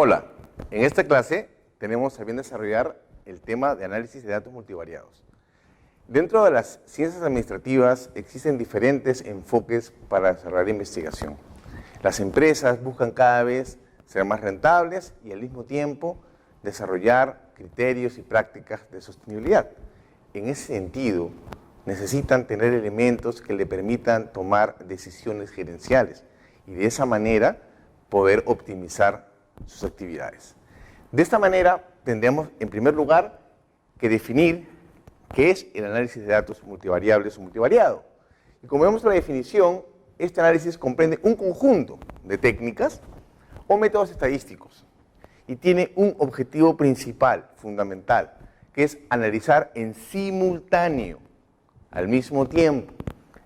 Hola, en esta clase tenemos a bien desarrollar el tema de análisis de datos multivariados. Dentro de las ciencias administrativas existen diferentes enfoques para desarrollar investigación. Las empresas buscan cada vez ser más rentables y al mismo tiempo desarrollar criterios y prácticas de sostenibilidad. En ese sentido, necesitan tener elementos que le permitan tomar decisiones gerenciales y de esa manera poder optimizar sus actividades. De esta manera, tendremos en primer lugar que definir qué es el análisis de datos multivariables o multivariado. Y como vemos en la definición, este análisis comprende un conjunto de técnicas o métodos estadísticos y tiene un objetivo principal, fundamental, que es analizar en simultáneo, al mismo tiempo,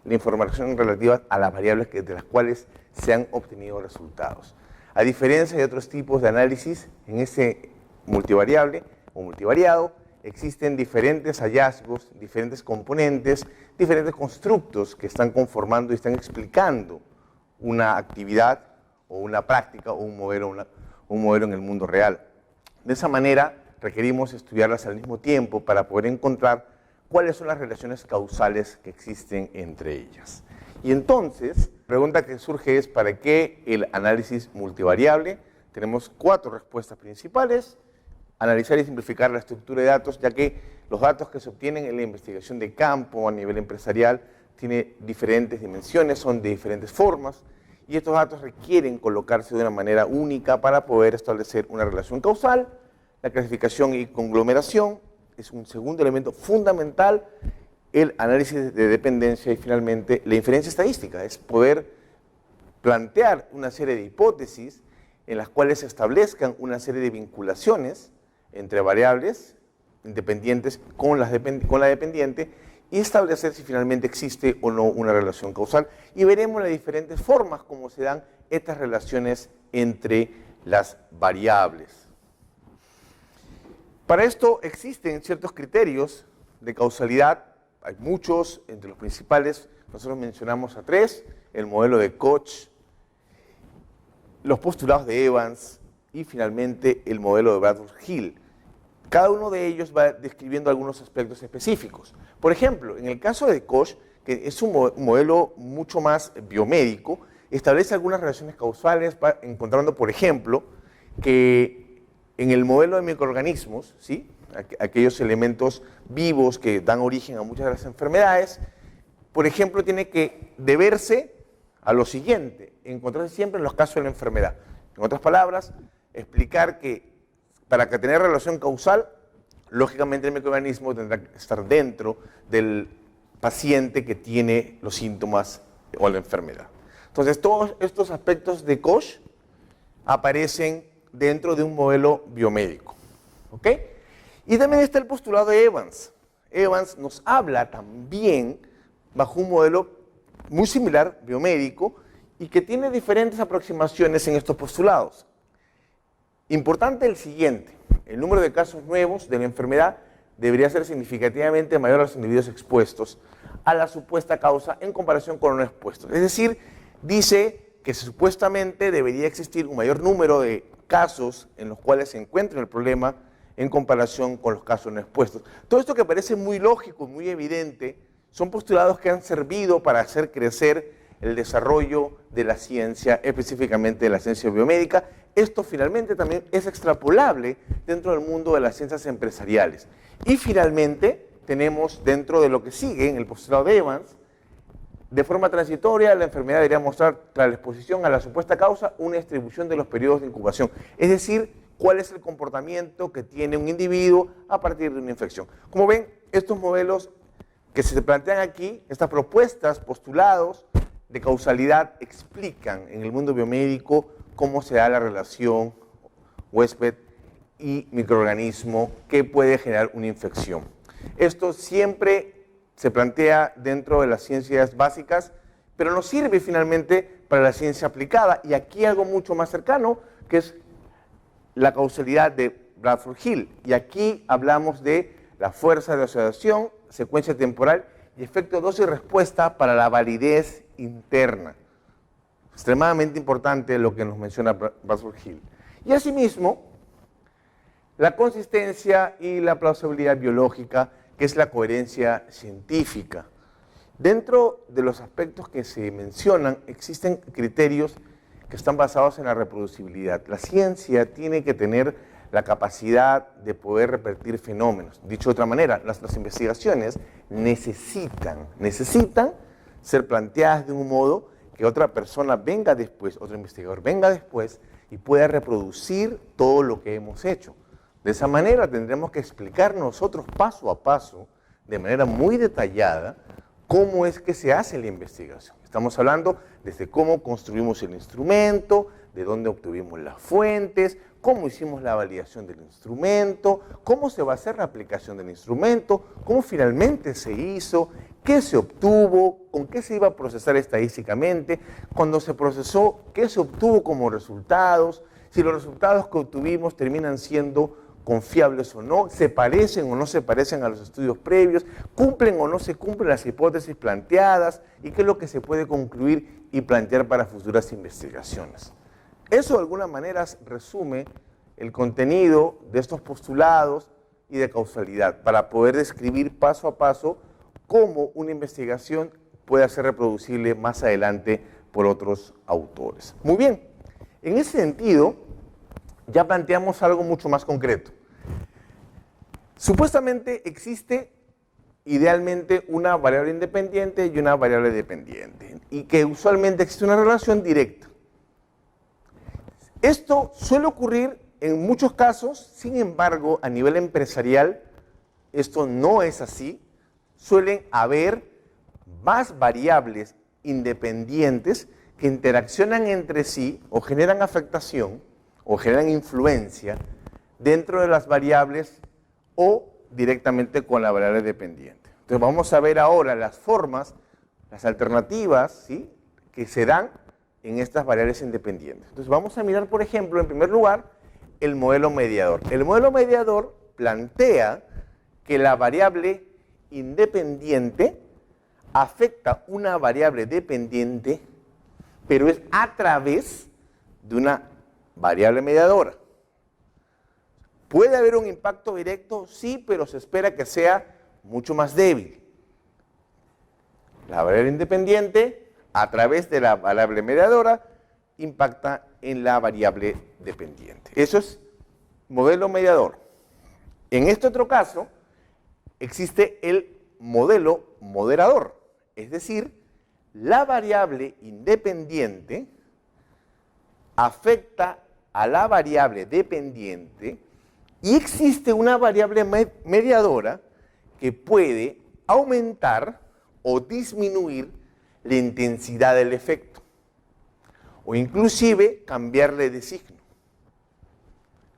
la información relativa a las variables de las cuales se han obtenido resultados. A diferencia de otros tipos de análisis, en ese multivariable o multivariado existen diferentes hallazgos, diferentes componentes, diferentes constructos que están conformando y están explicando una actividad o una práctica o un modelo en el mundo real. De esa manera requerimos estudiarlas al mismo tiempo para poder encontrar cuáles son las relaciones causales que existen entre ellas. Y entonces, la pregunta que surge es, ¿para qué el análisis multivariable? Tenemos 4 respuestas principales. Analizar y simplificar la estructura de datos, ya que los datos que se obtienen en la investigación de campo a nivel empresarial tienen diferentes dimensiones, son de diferentes formas, y estos datos requieren colocarse de una manera única para poder establecer una relación causal. La clasificación y conglomeración es un segundo elemento fundamental, el análisis de dependencia y finalmente la inferencia estadística, es poder plantear una serie de hipótesis en las cuales se establezcan una serie de vinculaciones entre variables independientes con la dependiente y establecer si finalmente existe o no una relación causal. Y veremos las diferentes formas como se dan estas relaciones entre las variables. Para esto existen ciertos criterios de causalidad, hay muchos, entre los principales nosotros mencionamos a 3, el modelo de Koch, los postulados de Evans y finalmente el modelo de Bradford-Hill. Cada uno de ellos va describiendo algunos aspectos específicos. Por ejemplo, en el caso de Koch, que es un modelo mucho más biomédico, establece algunas relaciones causales, encontrando, por ejemplo, que en el modelo de microorganismos, ¿sí?, aquellos elementos vivos que dan origen a muchas de las enfermedades, por ejemplo, tiene que deberse a lo siguiente, encontrarse siempre en los casos de la enfermedad. En otras palabras, explicar que para que tener relación causal, lógicamente el microorganismo tendrá que estar dentro del paciente que tiene los síntomas o la enfermedad. Entonces, todos estos aspectos de Koch aparecen dentro de un modelo biomédico, ¿ok? Y también está el postulado de Evans. Evans nos habla también bajo un modelo muy similar, biomédico, y que tiene diferentes aproximaciones en estos postulados. Importante el siguiente, el número de casos nuevos de la enfermedad debería ser significativamente mayor a los individuos expuestos a la supuesta causa en comparación con los no expuestos. Es decir, dice que supuestamente debería existir un mayor número de casos en los cuales se encuentra el problema en comparación con los casos no expuestos. Todo esto que parece muy lógico, muy evidente, son postulados que han servido para hacer crecer el desarrollo de la ciencia, específicamente de la ciencia biomédica. Esto finalmente también es extrapolable dentro del mundo de las ciencias empresariales. Y finalmente tenemos dentro de lo que sigue en el postulado de Evans, de forma transitoria la enfermedad debería mostrar tras la exposición a la supuesta causa una distribución de los periodos de incubación. Es decir, cuál es el comportamiento que tiene un individuo a partir de una infección. Como ven, estos modelos que se plantean aquí, estas propuestas, postulados de causalidad, explican en el mundo biomédico cómo se da la relación huésped y microorganismo que puede generar una infección. Esto siempre se plantea dentro de las ciencias básicas, pero nos sirve finalmente para la ciencia aplicada. Y aquí algo mucho más cercano, que es la causalidad de Bradford-Hill. Y aquí hablamos de la fuerza de asociación, secuencia temporal y efecto dosis y respuesta para la validez interna. Extremadamente importante lo que nos menciona Bradford-Hill. Y asimismo, la consistencia y la plausibilidad biológica, que es la coherencia científica. Dentro de los aspectos que se mencionan, existen criterios que están basados en la reproducibilidad. La ciencia tiene que tener la capacidad de poder repetir fenómenos. Dicho de otra manera, las investigaciones necesitan ser planteadas de un modo que otra persona venga después, otro investigador venga después y pueda reproducir todo lo que hemos hecho. De esa manera tendremos que explicar nosotros paso a paso, de manera muy detallada, cómo es que se hace la investigación. Estamos hablando desde cómo construimos el instrumento, de dónde obtuvimos las fuentes, cómo hicimos la validación del instrumento, cómo se va a hacer la aplicación del instrumento, cómo finalmente se hizo, qué se obtuvo, con qué se iba a procesar estadísticamente, cuando se procesó, qué se obtuvo como resultados, si los resultados que obtuvimos terminan siendo confiables o no, se parecen o no se parecen a los estudios previos, cumplen o no se cumplen las hipótesis planteadas y qué es lo que se puede concluir y plantear para futuras investigaciones. Eso de alguna manera resume el contenido de estos postulados y de causalidad para poder describir paso a paso cómo una investigación puede ser reproducible más adelante por otros autores. Muy bien, en ese sentido ya planteamos algo mucho más concreto. Supuestamente existe idealmente una variable independiente y una variable dependiente y que usualmente existe una relación directa. Esto suele ocurrir en muchos casos, sin embargo, a nivel empresarial, esto no es así. Suelen haber más variables independientes que interaccionan entre sí o generan afectación o generan influencia dentro de las variables o directamente con la variable dependiente. Entonces vamos a ver ahora las formas, las alternativas, ¿sí?, que se dan en estas variables independientes. Entonces vamos a mirar, por ejemplo, en primer lugar, el modelo mediador. El modelo mediador plantea que la variable independiente afecta una variable dependiente, pero es a través de una variable mediadora. ¿Puede haber un impacto directo? Sí, pero se espera que sea mucho más débil. La variable independiente, a través de la variable mediadora, impacta en la variable dependiente. Eso es modelo mediador. En este otro caso, existe el modelo moderador, es decir, la variable independiente afecta a la variable dependiente y existe una variable mediadora que puede aumentar o disminuir la intensidad del efecto o inclusive cambiarle de signo.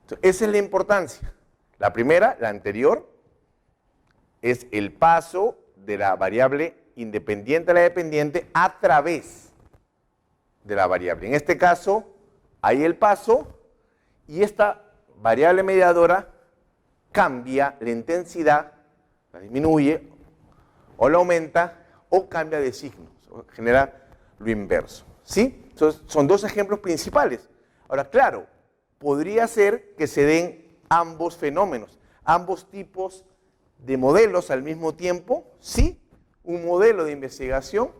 Entonces, esa es la importancia. La primera, la anterior, es el paso de la variable independiente a la dependiente a través de la variable. En este caso, hay el paso y esta variable mediadora cambia la intensidad, la disminuye o la aumenta o cambia de signo, genera lo inverso. ¿Sí? Entonces, son dos ejemplos principales. Ahora, claro, podría ser que se den ambos fenómenos, ambos tipos de modelos al mismo tiempo. Sí, un modelo de investigación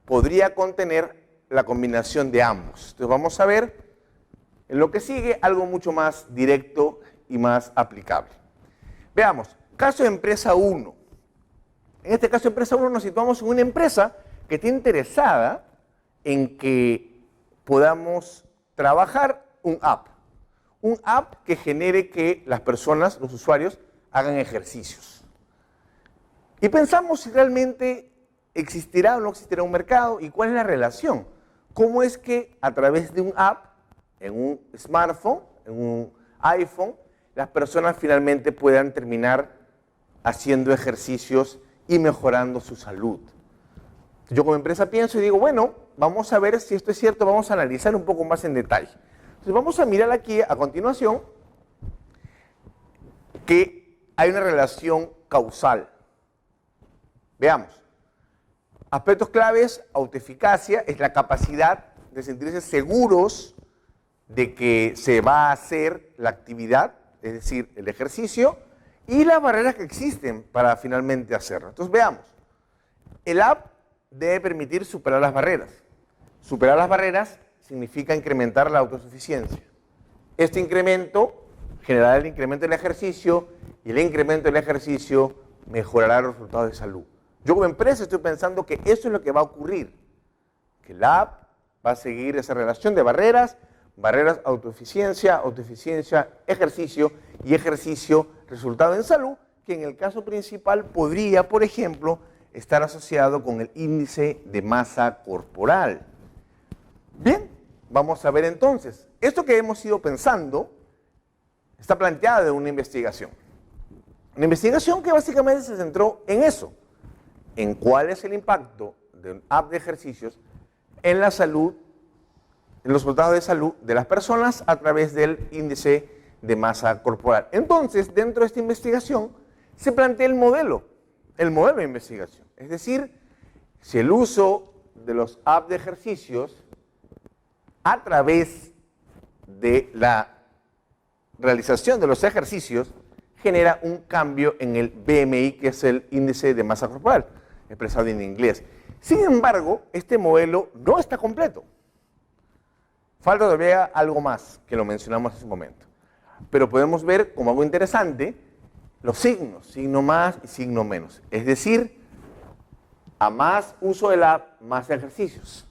podría contener la combinación de ambos. Entonces vamos a ver en lo que sigue algo mucho más directo y más aplicable. Veamos, caso de empresa 1. En este caso de empresa 1 nos situamos en una empresa que está interesada en que podamos trabajar un app que genere que las personas, los usuarios, hagan ejercicios. Y pensamos si realmente existirá o no existirá un mercado y cuál es la relación. ¿Cómo es que a través de un app, en un smartphone, en un iPhone, las personas finalmente puedan terminar haciendo ejercicios y mejorando su salud? Yo como empresa pienso y digo, bueno, vamos a ver si esto es cierto, vamos a analizar un poco más en detalle. Entonces vamos a mirar aquí a continuación que hay una relación causal. Veamos. Aspectos claves: autoeficacia, es la capacidad de sentirse seguros de que se va a hacer la actividad, es decir, el ejercicio, y las barreras que existen para finalmente hacerlo. Entonces veamos, el app debe permitir superar las barreras. Superar las barreras significa incrementar la autosuficiencia. Este incremento generará el incremento del ejercicio y el incremento del ejercicio mejorará los resultados de salud. Yo como empresa estoy pensando que eso es lo que va a ocurrir, que la app va a seguir esa relación de barreras, autoeficiencia, ejercicio y ejercicio, resultado en salud, que en el caso principal podría, por ejemplo, estar asociado con el índice de masa corporal. Bien, vamos a ver entonces, esto que hemos ido pensando está planteado en una investigación. Una investigación que básicamente se centró en eso, en cuál es el impacto de una app de ejercicios en la salud, en los resultados de salud de las personas a través del índice de masa corporal. Entonces, dentro de esta investigación, se plantea el modelo de investigación. Es decir, si el uso de los apps de ejercicios a través de la realización de los ejercicios genera un cambio en el BMI, que es el índice de masa corporal, expresado en inglés. Sin embargo, este modelo no está completo. Falta todavía algo más, que lo mencionamos hace un momento. Pero podemos ver como algo interesante los signos, signo más y signo menos. Es decir, a más uso de la app, más ejercicios.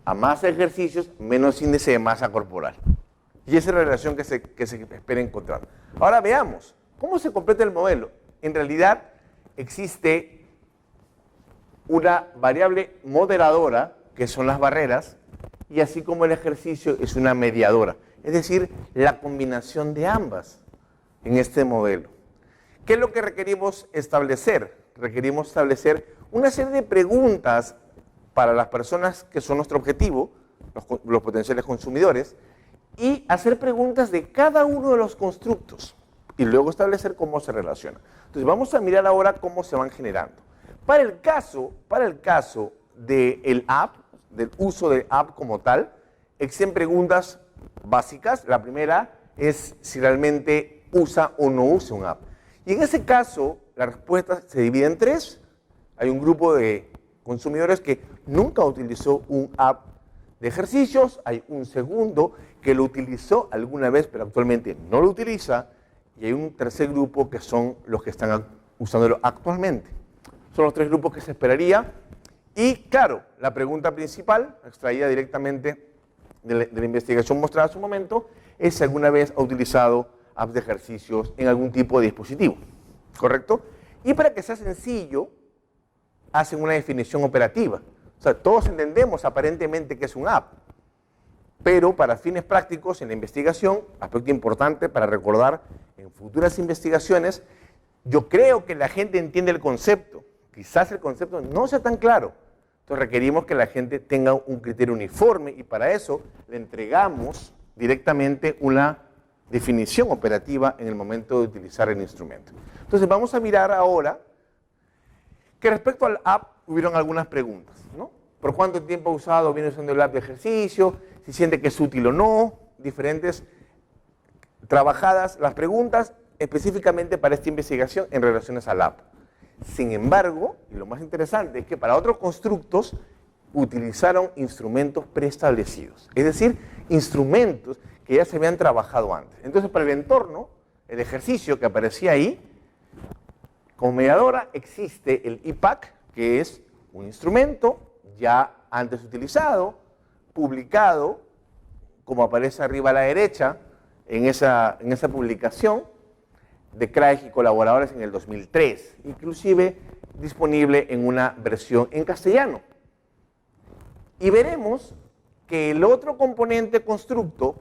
A más ejercicios, menos índice de masa corporal. Y esa es la relación que se espera encontrar. Ahora veamos, ¿cómo se completa el modelo? En realidad existe una variable moderadora, que son las barreras, y así como el ejercicio es una mediadora. Es decir, la combinación de ambas en este modelo. ¿Qué es lo que requerimos establecer? Requerimos establecer una serie de preguntas para las personas que son nuestro objetivo, los potenciales consumidores, y hacer preguntas de cada uno de los constructos y luego establecer cómo se relaciona. Entonces vamos a mirar ahora cómo se van generando. Para el caso del app, del uso de app como tal, existen preguntas básicas. La primera es si realmente usa o no usa un app. Y en ese caso, la respuesta se divide en tres. Hay un grupo de consumidores que nunca utilizó un app de ejercicios, hay un segundo que lo utilizó alguna vez, pero actualmente no lo utiliza, y hay un tercer grupo que son los que están usándolo actualmente. Son los tres grupos que se esperaría. Y claro, la pregunta principal, extraída directamente de la investigación mostrada hace un momento, es si alguna vez ha utilizado apps de ejercicios en algún tipo de dispositivo, ¿correcto? Y para que sea sencillo, hacen una definición operativa. O sea, todos entendemos aparentemente que es un app, pero para fines prácticos en la investigación, aspecto importante para recordar en futuras investigaciones, yo creo que la gente entiende el concepto. Quizás el concepto no sea tan claro. Entonces requerimos que la gente tenga un criterio uniforme y para eso le entregamos directamente una definición operativa en el momento de utilizar el instrumento. Entonces vamos a mirar ahora que respecto al app hubieron algunas preguntas, ¿no? ¿Por cuánto tiempo ha usado, viene usando el app de ejercicio? Si siente que es útil o no, diferentes trabajadas las preguntas específicamente para esta investigación en relaciones al app. Sin embargo, y lo más interesante es que para otros constructos utilizaron instrumentos preestablecidos, es decir, instrumentos que ya se habían trabajado antes. Entonces, para el entorno, el ejercicio que aparecía ahí, como mediadora existe el IPAC, que es un instrumento ya antes utilizado, publicado, como aparece arriba a la derecha, en esa publicación, de Craig y colaboradores en el 2003, inclusive disponible en una versión en castellano. Y veremos que el otro componente constructo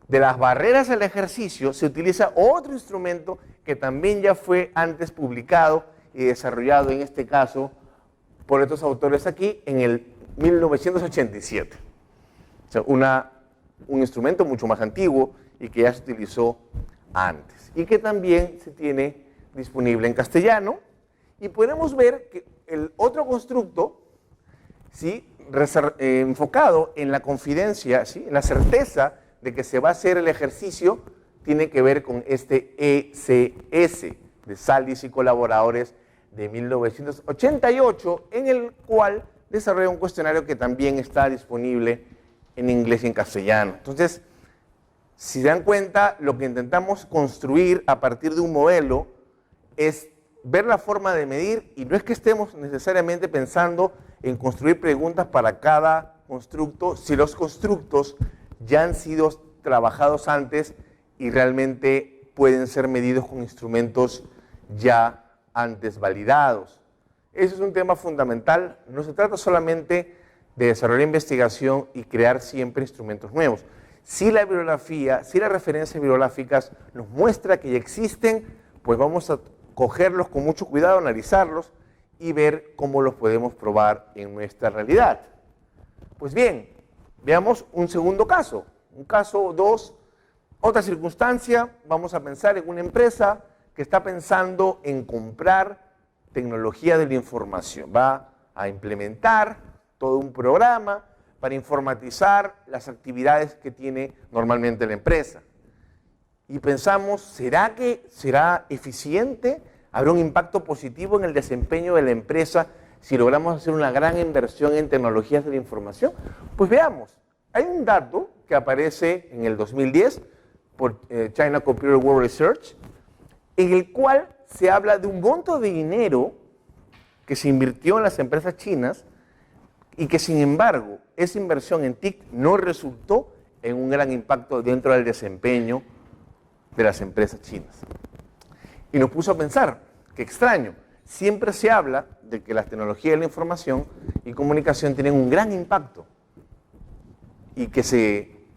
de las barreras al ejercicio se utiliza otro instrumento que también ya fue antes publicado y desarrollado en este caso por estos autores aquí en el 1987. O sea, un instrumento mucho más antiguo y que ya se utilizó antes y que también se tiene disponible en castellano. Y podemos ver que el otro constructo, ¿sí? enfocado en la confidencia, ¿sí? En la certeza de que se va a hacer el ejercicio, tiene que ver con este ECS de Saldis y colaboradores de 1988, en el cual desarrolla un cuestionario que también está disponible en inglés y en castellano. Entonces, si se dan cuenta, lo que intentamos construir a partir de un modelo es ver la forma de medir, y no es que estemos necesariamente pensando en construir preguntas para cada constructo, si los constructos ya han sido trabajados antes y realmente pueden ser medidos con instrumentos ya antes validados. Eso es un tema fundamental. No se trata solamente de desarrollar investigación y crear siempre instrumentos nuevos. Si la bibliografía, si las referencias bibliográficas nos muestra que ya existen, pues vamos a cogerlos con mucho cuidado, analizarlos y ver cómo los podemos probar en nuestra realidad. Pues bien, veamos un segundo caso. Un caso 2, otra circunstancia. Vamos a pensar en una empresa que está pensando en comprar tecnología de la información. Va a implementar todo un programa para informatizar las actividades que tiene normalmente la empresa. Y pensamos, ¿será que será eficiente? ¿Habrá un impacto positivo en el desempeño de la empresa si logramos hacer una gran inversión en tecnologías de la información? Pues veamos, hay un dato que aparece en el 2010 por China Computer World Research, en el cual se habla de un monto de dinero que se invirtió en las empresas chinas y que, sin embargo, esa inversión en TIC no resultó en un gran impacto dentro del desempeño de las empresas chinas. Y nos puso a pensar, qué extraño, siempre se habla de que las tecnologías de la información y comunicación tienen un gran impacto y que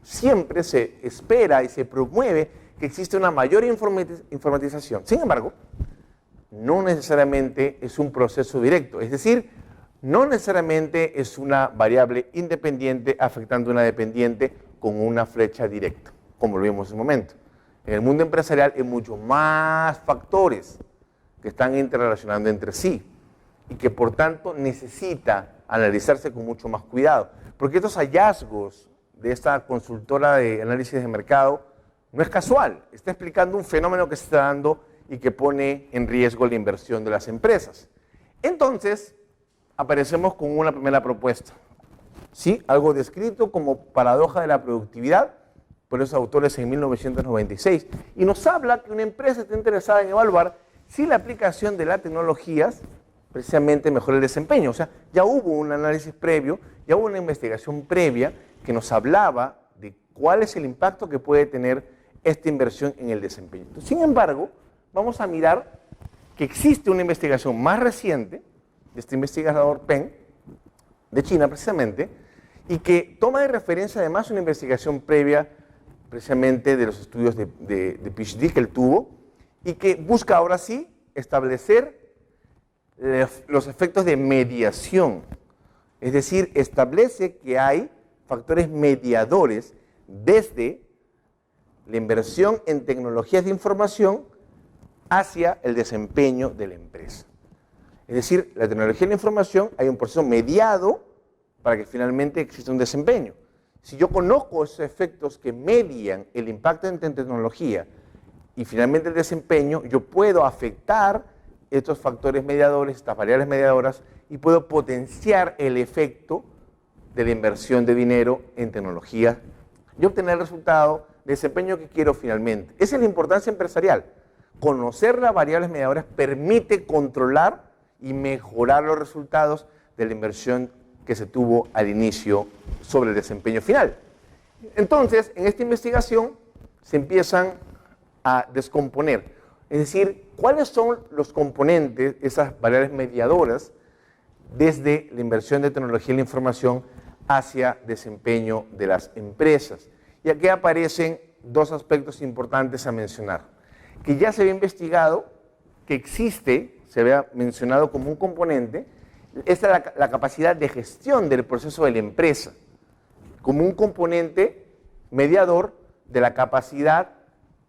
siempre se espera y se promueve que existe una mayor informatización. Sin embargo, no necesariamente es un proceso directo, es decir, no necesariamente es una variable independiente afectando a una dependiente con una flecha directa, como lo vimos en un momento. En el mundo empresarial hay muchos más factores que están interrelacionando entre sí y que por tanto necesita analizarse con mucho más cuidado. Porque estos hallazgos de esta consultora de análisis de mercado no es casual, está explicando un fenómeno que se está dando y que pone en riesgo la inversión de las empresas. Entonces, aparecemos con una primera propuesta, ¿sí? Algo descrito como paradoja de la productividad por esos autores en 1996, y nos habla que una empresa está interesada en evaluar si la aplicación de las tecnologías precisamente mejora el desempeño. O sea, ya hubo un análisis previo, ya hubo una investigación previa que nos hablaba de cuál es el impacto que puede tener esta inversión en el desempeño. Sin embargo, vamos a mirar que existe una investigación más reciente de este investigador Peng, de China precisamente, y que toma de referencia además una investigación previa precisamente de los estudios de PhD que él tuvo, y que busca ahora sí establecer los efectos de mediación. Es decir, establece que hay factores mediadores desde la inversión en tecnologías de información hacia el desempeño de la empresa. Es decir, la tecnología de la información, hay un proceso mediado para que finalmente exista un desempeño. Si yo conozco esos efectos que median el impacto en tecnología y finalmente el desempeño, yo puedo afectar estos factores mediadores, estas variables mediadoras, y puedo potenciar el efecto de la inversión de dinero en tecnología y obtener el resultado de desempeño que quiero finalmente. Esa es la importancia empresarial. Conocer las variables mediadoras permite controlar y mejorar los resultados de la inversión que se tuvo al inicio sobre el desempeño final. Entonces, en esta investigación se empiezan a descomponer, es decir, cuáles son los componentes, esas variables mediadoras, desde la inversión de tecnología y la información hacia desempeño de las empresas. Y aquí aparecen dos aspectos importantes a mencionar, que ya se había investigado, que existe, se había mencionado como un componente, esta es la capacidad de gestión del proceso de la empresa, como un componente mediador de la capacidad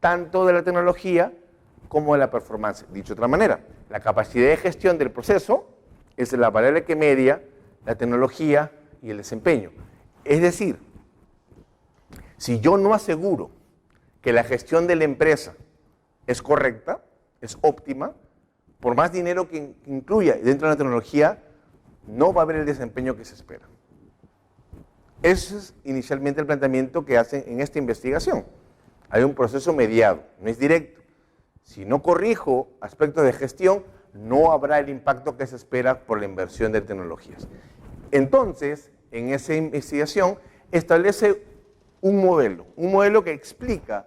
tanto de la tecnología como de la performance. Dicho de otra manera, la capacidad de gestión del proceso es la variable que media la tecnología y el desempeño. Es decir, si yo no aseguro que la gestión de la empresa es correcta, es óptima, por más dinero que incluya dentro de la tecnología, no va a haber el desempeño que se espera. Ese es inicialmente el planteamiento que hacen en esta investigación. Hay un proceso mediado, no es directo. Si no corrijo aspectos de gestión, no habrá el impacto que se espera por la inversión de tecnologías. Entonces, en esa investigación, establece un modelo que explica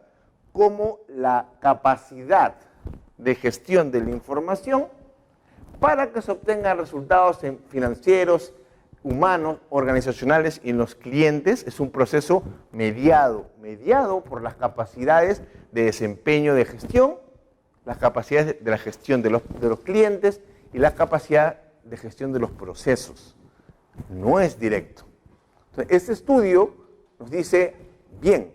cómo la capacidad de gestión de la información para que se obtengan resultados financieros, humanos, organizacionales y en los clientes es un proceso mediado por las capacidades de desempeño de gestión, las capacidades de la gestión de los clientes y la capacidad de gestión de los procesos. No es directo. Entonces, este estudio nos dice, bien,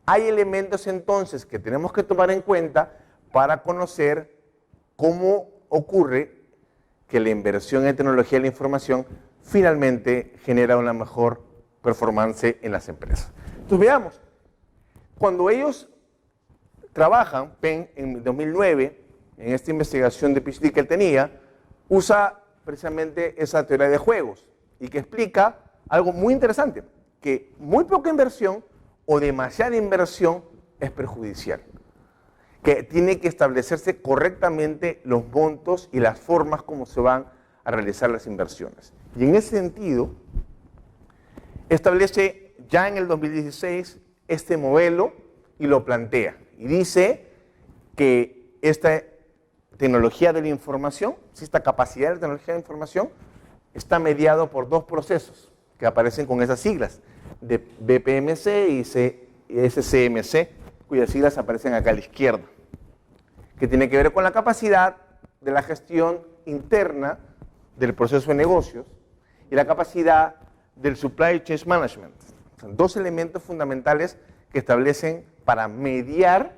hay elementos entonces que tenemos que tomar en cuenta para conocer cómo ocurre que la inversión en tecnología de la información finalmente genera una mejor performance en las empresas. Entonces veamos, cuando ellos trabajan, Penn en 2009, en esta investigación de PhD que él tenía, usa precisamente esa teoría de juegos y que explica algo muy interesante, que muy poca inversión o demasiada inversión es perjudicial, que tiene que establecerse correctamente los montos y las formas como se van a realizar las inversiones. Y en ese sentido, establece ya en el 2016 este modelo y lo plantea. Y dice que esta tecnología de la información, esta capacidad de la tecnología de la información, está mediado por dos procesos que aparecen con esas siglas, de BPMC y SCMC, cuyas siglas aparecen acá a la izquierda, que tiene que ver con la capacidad de la gestión interna del proceso de negocios y la capacidad del Supply Chain Management. Son dos elementos fundamentales que establecen para mediar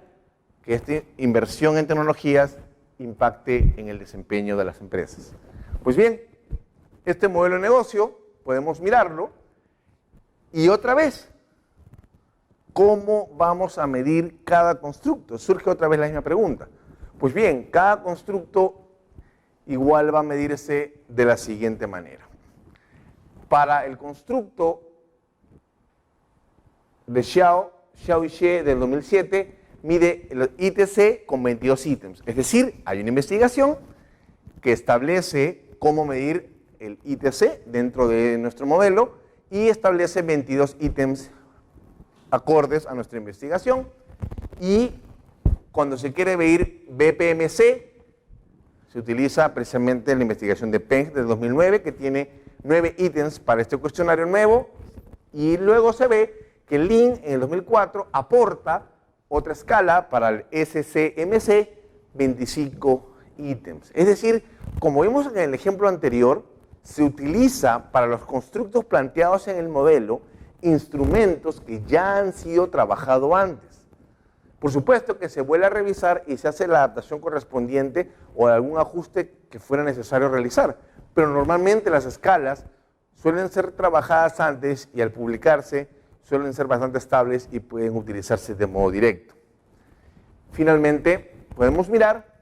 que esta inversión en tecnologías impacte en el desempeño de las empresas. Pues bien, este modelo de negocio podemos mirarlo y otra vez, ¿cómo vamos a medir cada constructo? Surge otra vez la misma pregunta. Pues bien, cada constructo igual va a medirse de la siguiente manera. Para el constructo de Xiao y Xie del 2007, mide el ITC con 22 ítems. Es decir, hay una investigación que establece cómo medir el ITC dentro de nuestro modelo y establece 22 ítems acordes a nuestra investigación. Y cuando se quiere medir BPMC, se utiliza precisamente la investigación de Penn del 2009, que tiene 9 ítems para este cuestionario nuevo, y luego se ve que Lin en el 2004 aporta otra escala para el SCMC, 25 ítems. Es decir, como vimos en el ejemplo anterior, se utiliza para los constructos planteados en el modelo instrumentos que ya han sido trabajados antes. Por supuesto que se vuelve a revisar y se hace la adaptación correspondiente o algún ajuste que fuera necesario realizar. Pero normalmente las escalas suelen ser trabajadas antes y al publicarse suelen ser bastante estables y pueden utilizarse de modo directo. Finalmente, podemos mirar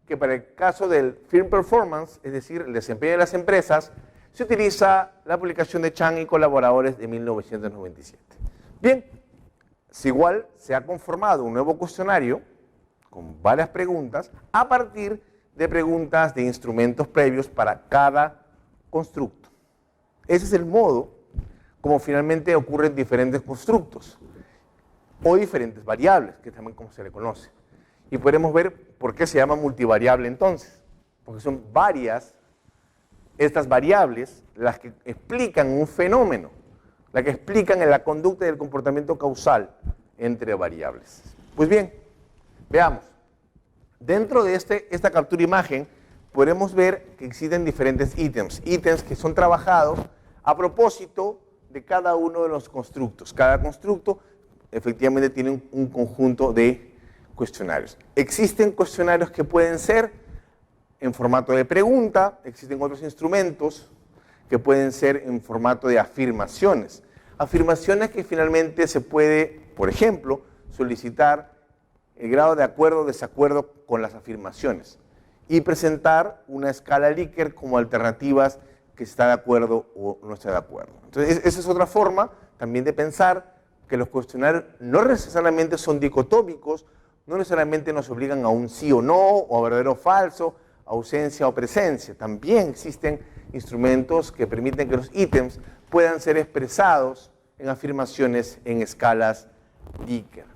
que para el caso del Firm Performance, es decir, el desempeño de las empresas, se utiliza la publicación de Chang y colaboradores de 1997. Bien, igual se ha conformado un nuevo cuestionario con varias preguntas a partir de preguntas de instrumentos previos para cada constructo. Ese es el modo como finalmente ocurren diferentes constructos o diferentes variables, que también como se le conoce. Y podremos ver por qué se llama multivariable entonces, porque son varias estas variables las que explican un fenómeno, las que explican la conducta y el comportamiento causal entre variables. Pues bien, veamos. Dentro de esta captura de imagen podremos ver que existen diferentes ítems que son trabajados a propósito de cada uno de los constructos. Cada constructo efectivamente tiene un conjunto de cuestionarios. Existen cuestionarios que pueden ser en formato de pregunta, existen otros instrumentos que pueden ser en formato de afirmaciones. Afirmaciones que finalmente se puede, por ejemplo, solicitar el grado de acuerdo o desacuerdo con las afirmaciones y presentar una escala Likert como alternativas que está de acuerdo o no está de acuerdo. Entonces, esa es otra forma también de pensar que los cuestionarios no necesariamente son dicotómicos, no necesariamente nos obligan a un sí o no, o a verdadero o falso, ausencia o presencia. También existen instrumentos que permiten que los ítems puedan ser expresados en afirmaciones en escalas Likert.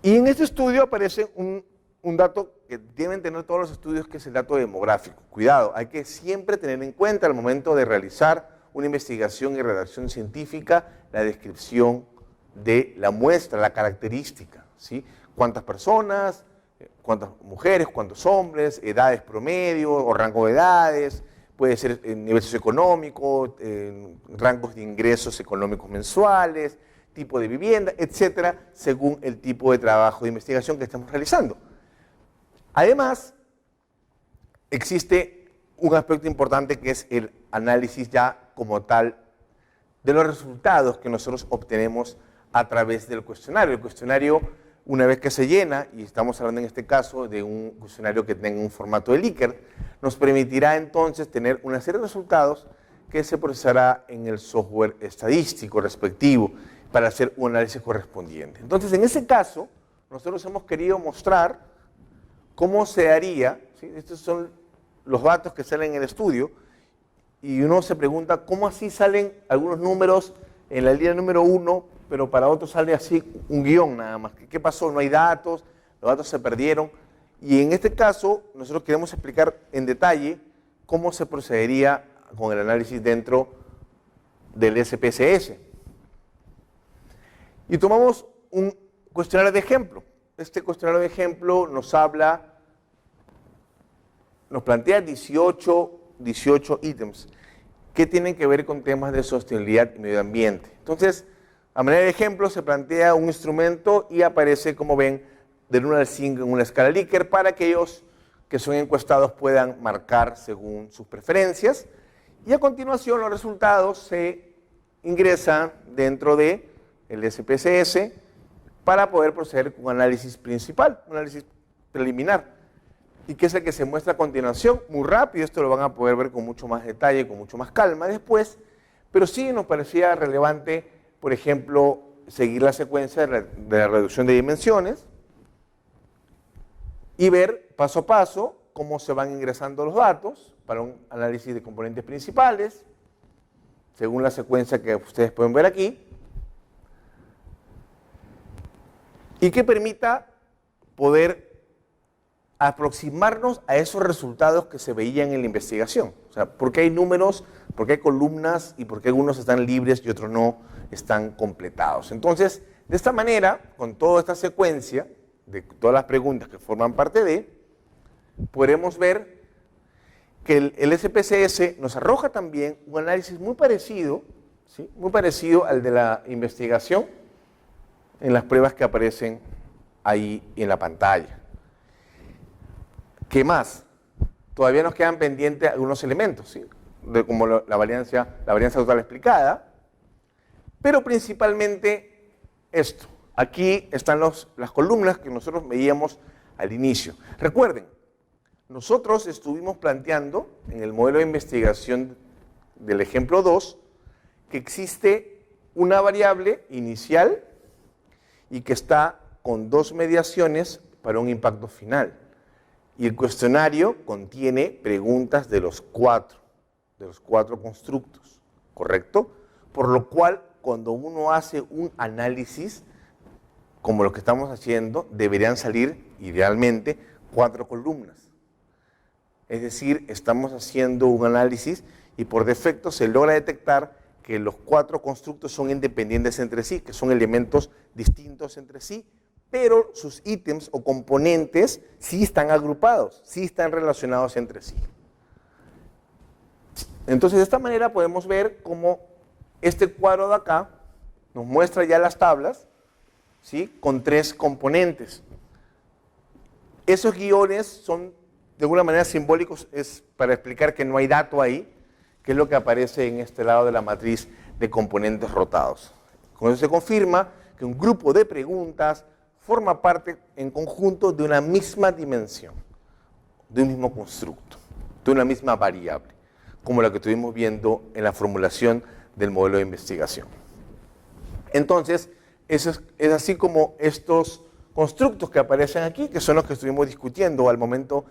Y en este estudio aparece un dato que deben tener todos los estudios, que es el dato demográfico. Cuidado, hay que siempre tener en cuenta al momento de realizar una investigación y redacción científica la descripción de la muestra, la característica, ¿sí? Cuántas personas, cuántas mujeres, cuántos hombres, edades promedio o rango de edades, puede ser nivel socioeconómico, rangos de ingresos económicos mensuales, tipo de vivienda, etcétera, según el tipo de trabajo de investigación que estamos realizando. Además, existe un aspecto importante que es el análisis ya como tal de los resultados que nosotros obtenemos a través del cuestionario. El cuestionario, una vez que se llena, y estamos hablando en este caso de un cuestionario que tenga un formato de Likert, nos permitirá entonces tener una serie de resultados que se procesará en el software estadístico respectivo para hacer un análisis correspondiente. Entonces, en ese caso, nosotros hemos querido mostrar cómo se haría, ¿sí? Estos son los datos que salen en el estudio, y uno se pregunta cómo así salen algunos números en la línea número 1, pero para otros sale así un guión nada más. ¿Qué pasó? No hay datos, los datos se perdieron, y en este caso nosotros queremos explicar en detalle cómo se procedería con el análisis dentro del SPSS. Y tomamos un cuestionario de ejemplo. Este cuestionario de ejemplo nos plantea 18 ítems que tienen que ver con temas de sostenibilidad y medio ambiente. Entonces, a manera de ejemplo, se plantea un instrumento y aparece, como ven, del 1 al 5 en una escala Likert para que aquellos que son encuestados puedan marcar según sus preferencias. Y a continuación, los resultados se ingresan dentro del SPSS para poder proceder con un análisis principal, un análisis preliminar, y que es el que se muestra a continuación, muy rápido. Esto lo van a poder ver con mucho más detalle, con mucho más calma después, pero sí nos parecía relevante, por ejemplo, seguir la secuencia de la reducción de dimensiones y ver paso a paso cómo se van ingresando los datos para un análisis de componentes principales, según la secuencia que ustedes pueden ver aquí, y que permita poder aproximarnos a esos resultados que se veían en la investigación. O sea, ¿por qué hay números, por qué hay columnas y por qué algunos están libres y otros no están completados? Entonces, de esta manera, con toda esta secuencia de todas las preguntas que forman parte de, podremos ver que el SPSS nos arroja también un análisis muy parecido, ¿sí? Muy parecido al de la investigación en las pruebas que aparecen ahí en la pantalla. ¿Qué más? Todavía nos quedan pendientes algunos elementos, ¿sí? Como la varianza total explicada, pero principalmente esto. Aquí están las columnas que nosotros veíamos al inicio. Recuerden, nosotros estuvimos planteando en el modelo de investigación del ejemplo 2 que existe una variable inicial y que está con dos mediaciones para un impacto final. Y el cuestionario contiene preguntas de los cuatro constructos, ¿correcto? Por lo cual, cuando uno hace un análisis, como lo que estamos haciendo, deberían salir, idealmente, 4 columnas. Es decir, estamos haciendo un análisis y por defecto se logra detectar que los 4 constructos son independientes entre sí, que son elementos distintos entre sí, pero sus ítems o componentes sí están agrupados, sí están relacionados entre sí. Entonces, de esta manera podemos ver cómo este cuadro de acá nos muestra ya las tablas, ¿sí? Con 3 componentes. Esos guiones son de alguna manera simbólicos, es para explicar que no hay dato ahí, que es lo que aparece en este lado de la matriz de componentes rotados. Con eso se confirma que un grupo de preguntas forma parte en conjunto de una misma dimensión, de un mismo constructo, de una misma variable, como la que estuvimos viendo en la formulación del modelo de investigación. Entonces, es así como estos constructos que aparecen aquí, que son los que estuvimos discutiendo al momento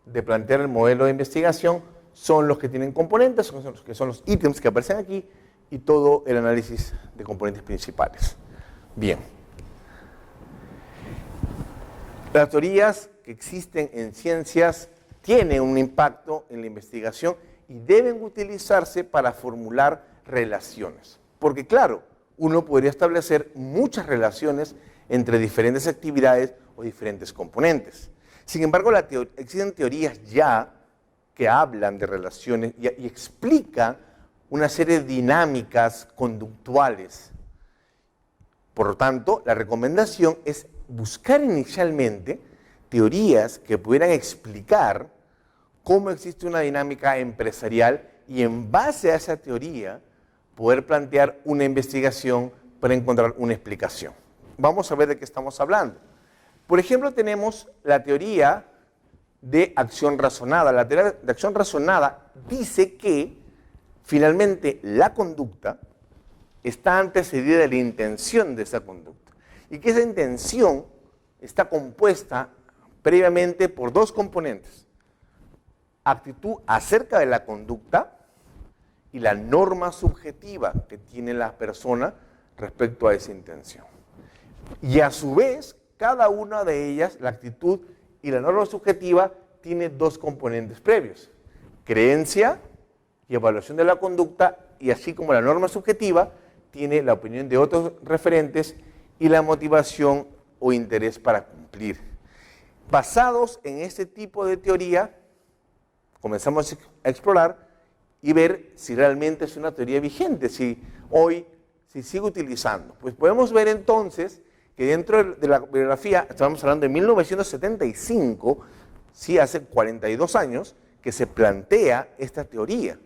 de plantear el modelo de investigación, son los que tienen componentes, que son los ítems que aparecen aquí, y todo el análisis de componentes principales. Bien. Las teorías que existen en ciencias tienen un impacto en la investigación y deben utilizarse para formular relaciones. Porque claro, uno podría establecer muchas relaciones entre diferentes actividades o diferentes componentes. Sin embargo, existen teorías ya que hablan de relaciones y explican una serie de dinámicas conductuales. Por lo tanto, la recomendación es buscar inicialmente teorías que pudieran explicar cómo existe una dinámica empresarial y en base a esa teoría poder plantear una investigación para encontrar una explicación. Vamos a ver de qué estamos hablando. Por ejemplo, tenemos la teoría de acción razonada. La teoría de acción razonada dice que finalmente la conducta está antecedida de la intención de esa conducta y que esa intención está compuesta previamente por dos componentes: actitud acerca de la conducta y la norma subjetiva que tiene la persona respecto a esa intención. Y a su vez, cada una de ellas, la actitud y la norma subjetiva, tiene dos componentes previos: creencia y evaluación de la conducta, y así como la norma subjetiva tiene la opinión de otros referentes y la motivación o interés para cumplir. Basados en este tipo de teoría, comenzamos a explorar y ver si realmente es una teoría vigente, si sigue utilizando. Pues podemos ver entonces que dentro de la bibliografía, estamos hablando de 1975, sí, hace 42 años, que se plantea esta teoría.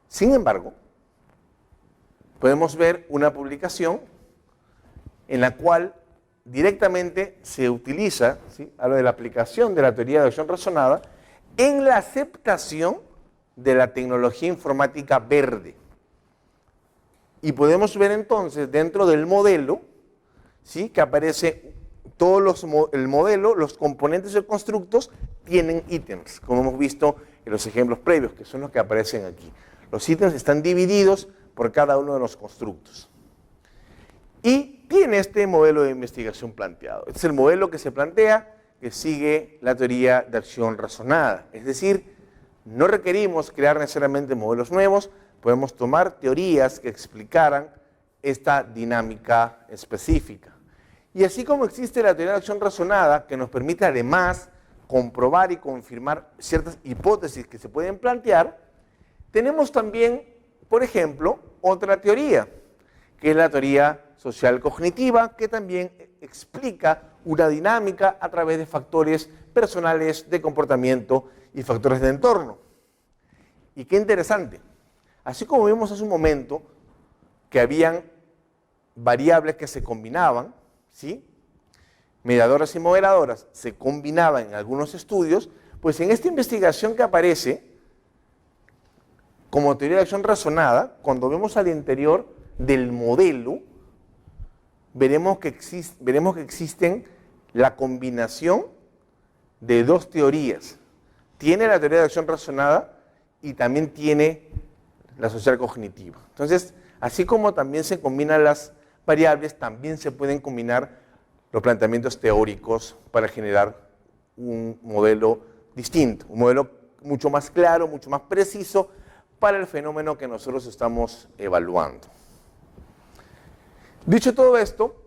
Sin embargo, podemos ver una publicación en la cual directamente se utiliza, ¿sí?, habla de la aplicación de la teoría de acción razonada en la aceptación de la tecnología informática verde. Y podemos ver entonces dentro del modelo, ¿sí?, que aparece el modelo, los componentes y constructos tienen ítems, como hemos visto en los ejemplos previos, que son los que aparecen aquí. Los ítems están divididos por cada uno de los constructos. Y tiene este modelo de investigación planteado. Este es el modelo que se plantea, que sigue la teoría de acción razonada. Es decir, no requerimos crear necesariamente modelos nuevos, podemos tomar teorías que explicaran esta dinámica específica. Y así como existe la teoría de acción razonada, que nos permite además comprobar y confirmar ciertas hipótesis que se pueden plantear, tenemos también, por ejemplo, otra teoría, que es la teoría social cognitiva, que también explica una dinámica a través de factores personales de comportamiento y factores de entorno. Y qué interesante, así como vimos hace un momento que habían variables que se combinaban, ¿sí?, mediadoras y moderadoras se combinaban en algunos estudios, pues en esta investigación que aparece como teoría de acción razonada, cuando vemos al interior del modelo, veremos que existen la combinación de dos teorías. Tiene la teoría de acción razonada y también tiene la social cognitiva. Entonces, así como también se combinan las variables, también se pueden combinar los planteamientos teóricos para generar un modelo distinto, un modelo mucho más claro, mucho más preciso para el fenómeno que nosotros estamos evaluando. Dicho todo esto,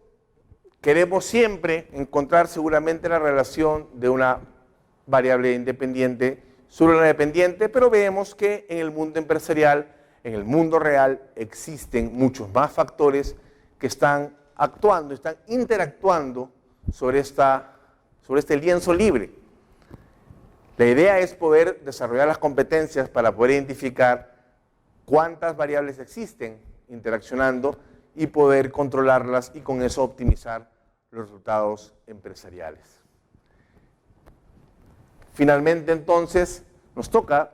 queremos siempre encontrar seguramente la relación de una variable independiente sobre una dependiente, pero vemos que en el mundo empresarial, en el mundo real, existen muchos más factores que están actuando, están interactuando sobre este lienzo libre. La idea es poder desarrollar las competencias para poder identificar cuántas variables existen interaccionando y poder controlarlas y con eso optimizar los resultados empresariales. Finalmente, entonces, nos toca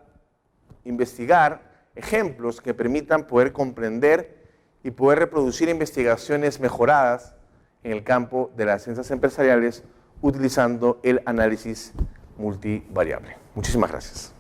investigar ejemplos que permitan poder comprender y poder reproducir investigaciones mejoradas en el campo de las ciencias empresariales utilizando el análisis multivariable. Muchísimas gracias.